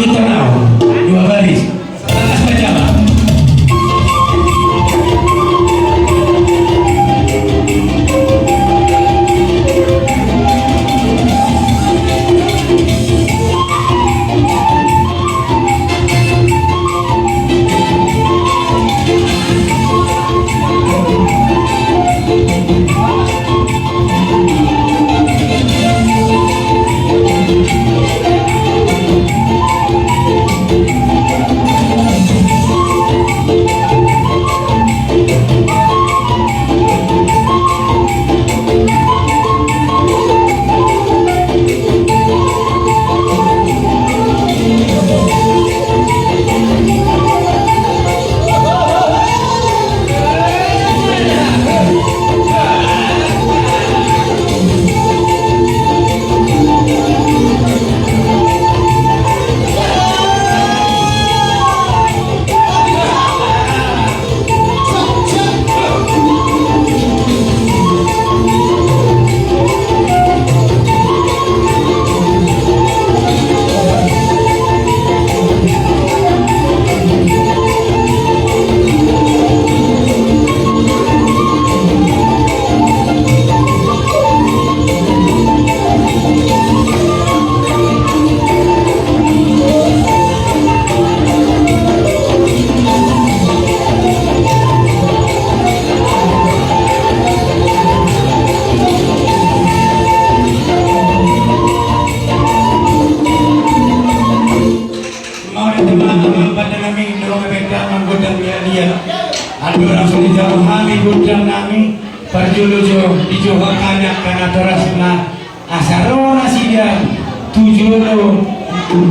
ikut tenang, dua baris, atas pajama. Parjulujo dijohor anak karena torasna asarona sidia tujulo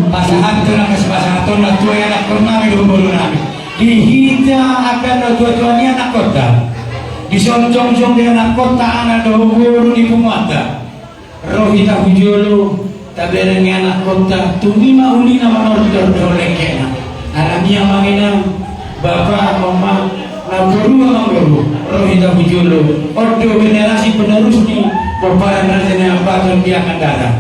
pasahan terang pasahan na tua anak kornami dulu nami dihita akan dua-duanya anak kota disoncong-cong di anak kota anak dulu di pemata rohita hujulu taberengnya anak kota tunima ulina manortor lekena alamnya mangina bapak mama Nanggoru rohita hujulu ordo generasi penerus ni bapak dan apa yang dia akan datang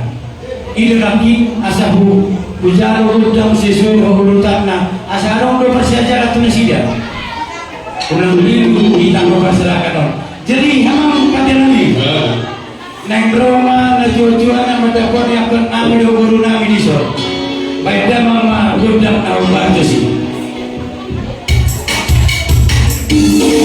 ini lagi asahu bujaru udang sesuai hulutanna asarong do persiacara tunisida ulang liru kita masyarakat jadi hamam kadenami nang Roma na tujuan madakon yang kenang do guru nami diso baik mama udang na ubantu sih. Masuk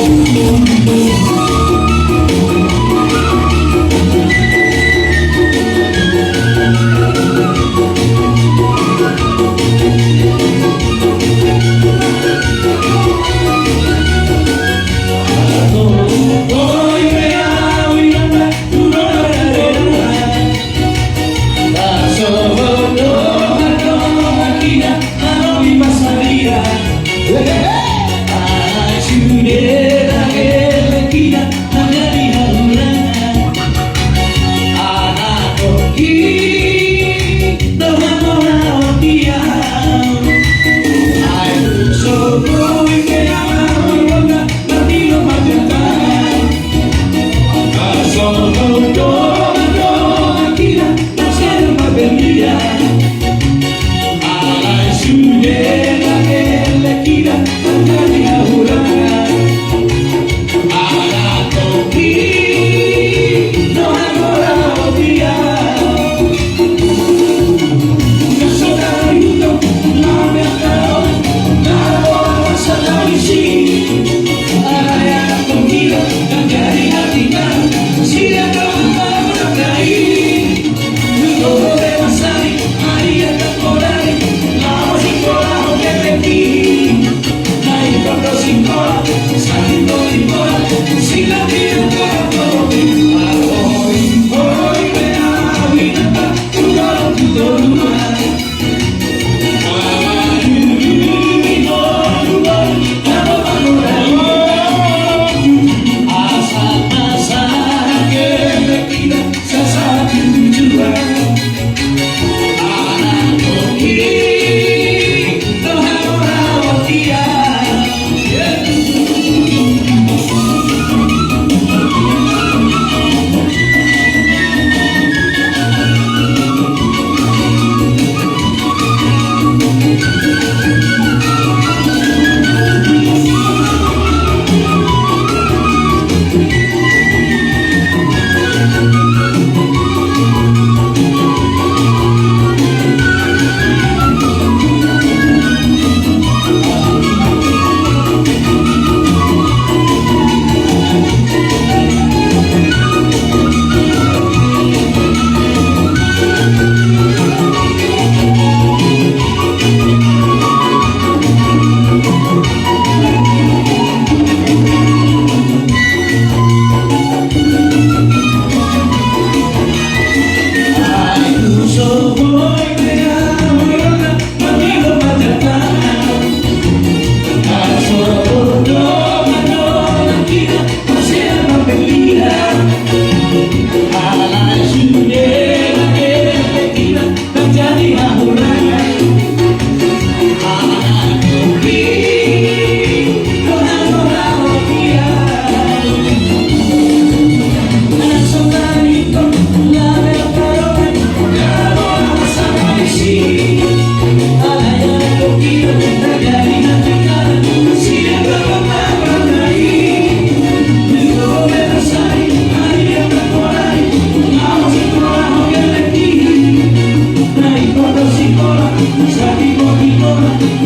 sa timor-timor,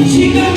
sikat